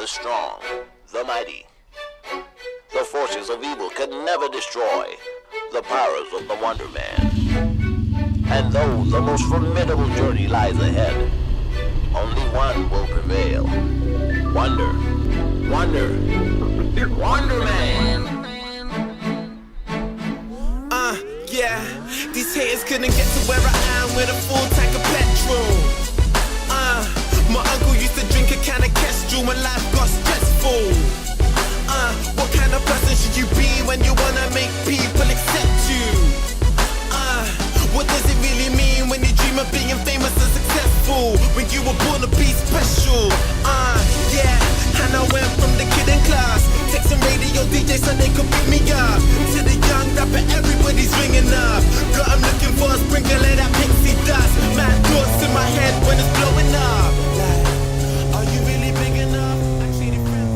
the strong, the mighty. The forces of evil can never destroy the powers of the Wonder Man. And though the most formidable journey lies ahead, only one will prevail. Wonder, Wonder, Wonder Man. Yeah, these haters couldn't get to where I am with a full tank of petrol. My uncle used to drink a can of Kestrel when life got stressful. What kind of person should you be when you wanna make people accept you? What does it really mean when you dream of being famous and successful? When you were born to be special? Yeah, and I went from the kid in class, texting radio DJs so they could pick me up, to the young rapper everybody's ringing up. Got 'em looking for a sprinkle of that pixie dust. Mad thoughts in my head when it's blowing up. Like, are you really big enough? Actually, the friend.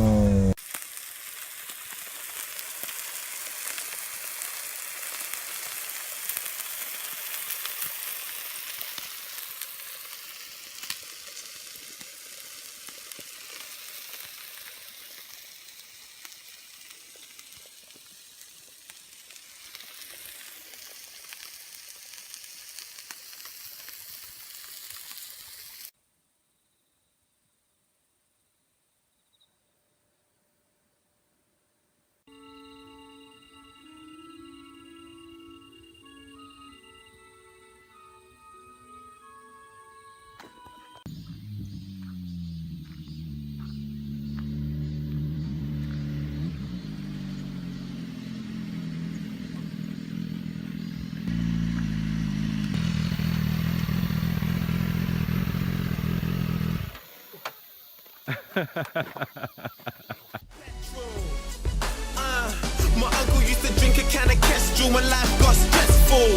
My uncle used to drink a can of Kestrel when life got stressful.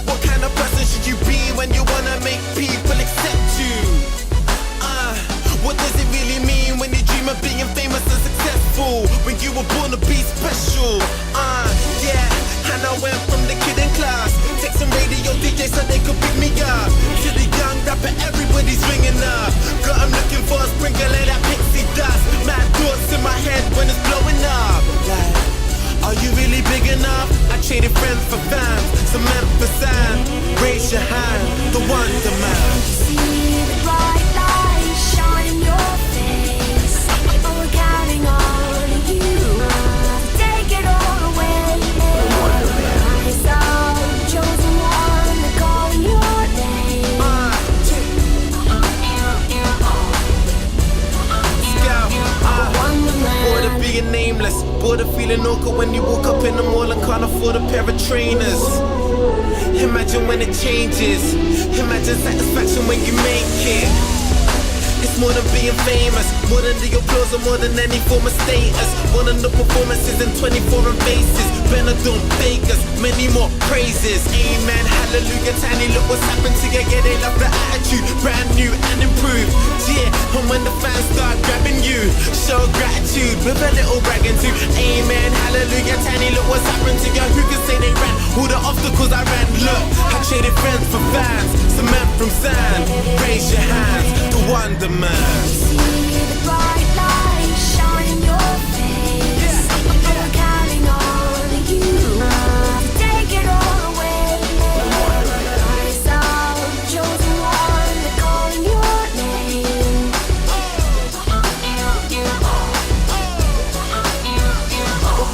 What kind of person should you be when you wanna make people accept you? What does it really mean when you dream of being famous and successful? When you were born to be special? Yeah, and I went from the kid in class, texting radio DJs so they could pick me up, to the young rapper everybody's ringing up. Got 'em looking for a sprinkle of that pixie dust. Mad thoughts in my head when it's blowing up. Like, are you really big enough? I traded friends for fans, some emphasize. Raise your hand, the Wonder Man. See the bright light shine in your face. Oh, we're counting on you to take it all away. I saw the chosen one, they're calling your name. Bored of being nameless, bored of feeling awkward when you walk up in the mall and can't afford a pair of trainers. Imagine when it changes, imagine satisfaction when you make it. It's more than being famous, more than the applause or more than any form of status. More than the performances in 24 and faces. Benadryl, Vegas, many more praises. Amen, hallelujah, tiny look what's happened to you. Yeah, they love the attitude, brand new and improved. Yeah, and when the fans start grabbing you, show gratitude with a little bragging too. Amen, hallelujah, tiny look what's happened to you. Who can say they ran all the obstacles I ran? Look, I traded friends for fans, some men from sand. Raise your hands, the Wonder Man. See the bright light shine in your face. Oh, we're counting on you to take it all away. I saw the chosen one, they're calling your name.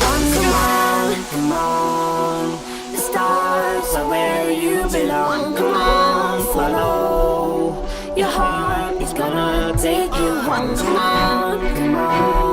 Wonder Man, come on, the stars are where you belong. Come on, follow your heart. It's gonna take you home. Come on, come on.